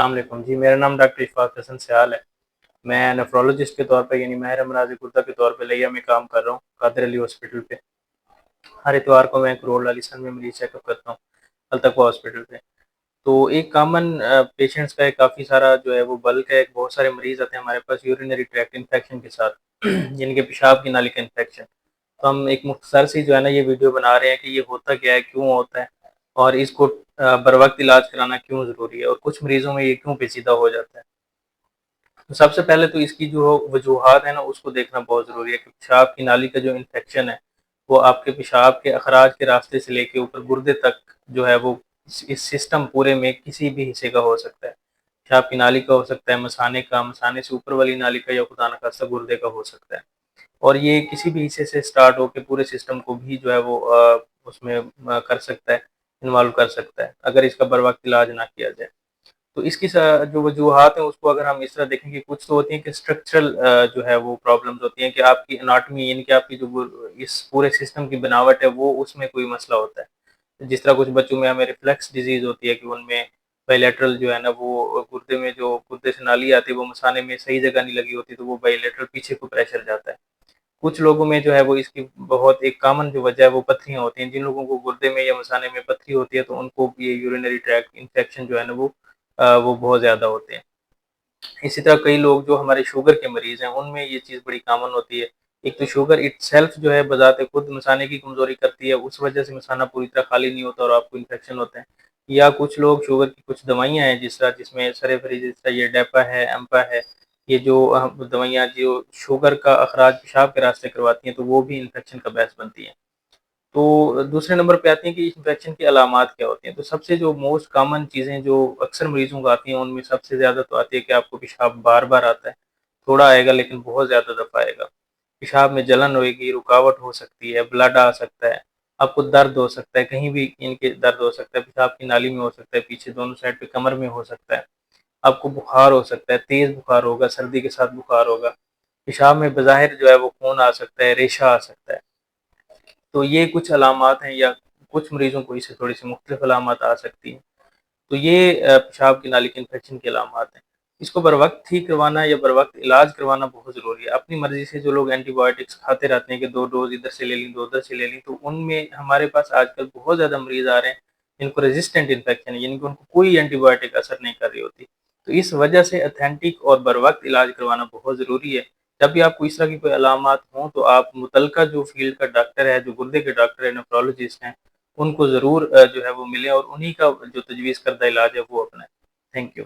السلام علیکم جی، میرا نام ڈاکٹر اشفاق حسن سیال ہے۔ میں نیفرولوجسٹ کے طور پہ یعنی ماہر امراض گردہ کے طور پہ لیا میں کام کر رہا ہوں قادر علی ہاسپٹل پہ۔ ہر اتوار کو میں کرول علی سن میں مریض چیک اپ کرتا ہوں التقویٰ ہاسپٹل پہ۔ تو ایک کامن پیشنٹس کا کافی سارا جو ہے وہ بلک ہے، بہت سارے مریض آتے ہیں ہمارے پاس یورینری ٹریکٹ انفیکشن کے ساتھ جن کے پیشاب کی نالی کا انفیکشن۔ تو ہم ایک مختصر سی جو ہے نا یہ ویڈیو بنا رہے ہیں کہ یہ ہوتا کیا ہے، کیوں ہوتا ہے، اور اس کو بر وقت علاج کرانا کیوں ضروری ہے، اور کچھ مریضوں میں یہ کیوں پیچیدہ ہو جاتا ہے۔ تو سب سے پہلے تو اس کی جو وجوہات ہیں نا اس کو دیکھنا بہت ضروری ہے کہ پیشاب کی نالی کا جو انفیکشن ہے وہ آپ کے پیشاب کے اخراج کے راستے سے لے کے اوپر گردے تک جو ہے وہ اس سسٹم پورے میں کسی بھی حصے کا ہو سکتا ہے۔ پیشاب کی نالی کا ہو سکتا ہے، مثانے کا، مثانے سے اوپر والی نالی کا، یا خدا نخواستہ گردے کا ہو سکتا ہے۔ اور یہ کسی بھی حصے سے سٹارٹ ہو کے پورے سسٹم کو بھی جو ہے وہ اس میں کر سکتا ہے، انوالو کر سکتا ہے اگر اس کا بر وقت علاج نہ کیا جائے۔ تو اس کی جو وجوہات ہیں اس کو اگر ہم اس طرح دیکھیں کہ کچھ تو ہوتی ہیں کہ اسٹرکچرل جو ہے وہ پرابلمز ہوتی ہیں کہ آپ کی اناٹمی یعنی کہ آپ کی جو اس پورے سسٹم کی بناوٹ ہے وہ اس میں کوئی مسئلہ ہوتا ہے۔ جس طرح کچھ بچوں میں ہمیں ریفلیکس ڈیزیز ہوتی ہے کہ ان میں بائیلیٹرل جو ہے نا وہ گردے میں جو گردے سے نالی آتی ہے وہ مثانے میں صحیح جگہ نہیں لگی ہوتی، تو وہ بائیلیٹرل پیچھے کو پریشر جاتا ہے۔ کچھ لوگوں میں جو ہے وہ اس کی بہت ایک کامن جو وجہ ہے وہ پتھریاں ہوتی ہیں۔ جن لوگوں کو گردے میں یا مثانے میں پتھری ہوتی ہے تو ان کو یہ یورینری ٹریکٹ انفیکشن جو ہے نا وہ بہت زیادہ ہوتے ہیں۔ اسی طرح کئی لوگ جو ہمارے شوگر کے مریض ہیں ان میں یہ چیز بڑی کامن ہوتی ہے۔ ایک تو شوگر اٹ سیلف جو ہے بذات خود مثانے کی کمزوری کرتی ہے، اس وجہ سے مثانہ پوری طرح خالی نہیں ہوتا اور آپ کو انفیکشن ہوتے ہیں۔ یا کچھ لوگ شوگر کی کچھ دوائیاں ہیں جس میں سرے فری، جس طرح یہ ڈیپا ہے، ایمپا ہے، یہ جو دوائیاں جو شوگر کا اخراج پیشاب کے راستے کرواتی ہیں تو وہ بھی انفیکشن کا باعث بنتی ہیں۔ تو دوسرے نمبر پہ آتی ہیں کہ اس انفیکشن کی علامات کیا ہوتی ہیں۔ تو سب سے جو موسٹ کامن چیزیں جو اکثر مریضوں کو آتی ہیں ان میں سب سے زیادہ تو آتی ہے کہ آپ کو پیشاب بار بار آتا ہے، تھوڑا آئے گا لیکن بہت زیادہ دفعہ آئے گا۔ پیشاب میں جلن ہوئے گی، رکاوٹ ہو سکتی ہے، بلڈ آ سکتا ہے، آپ کو درد ہو سکتا ہے، کہیں بھی ان کے درد ہو سکتا ہے، پیشاب کی نالی میں ہو سکتا ہے، پیچھے دونوں سائڈ پہ کمر میں ہو سکتا ہے، آپ کو بخار ہو سکتا ہے، تیز بخار ہوگا، سردی کے ساتھ بخار ہوگا، پیشاب میں بظاہر جو ہے وہ خون آ سکتا ہے، ریشہ آ سکتا ہے۔ تو یہ کچھ علامات ہیں، یا کچھ مریضوں کو اس سے تھوڑی سی مختلف علامات آ سکتی ہیں۔ تو یہ پیشاب کی نالی کے انفیکشن کی علامات ہیں۔ اس کو بر وقت ٹھیک کروانا یا بر وقت علاج کروانا بہت ضروری ہے۔ اپنی مرضی سے جو لوگ اینٹی بایوٹکس کھاتے رہتے ہیں کہ 2 ڈوز ادھر سے لے لیں، 2 ادھر سے لے لیں، تو ان میں ہمارے پاس آج کل بہت زیادہ مریض آ رہے ہیں جن کو ریزسٹنٹ انفیکشن ہے، یعنی کہ ان کو کوئی اینٹی بایوٹک اثر نہیں کر رہی ہوتی۔ تو اس وجہ سے اتھینٹک اور بر وقت علاج کروانا بہت ضروری ہے۔ جب بھی آپ کو اس طرح کی کوئی علامات ہوں تو آپ متعلقہ جو فیلڈ کا ڈاکٹر ہے، جو گردے کے ڈاکٹر ہے، نیفرولوجسٹ ہیں، ان کو ضرور جو ہے وہ ملیں اور انہی کا جو تجویز کردہ علاج ہے وہ اپنائیں۔ Thank you.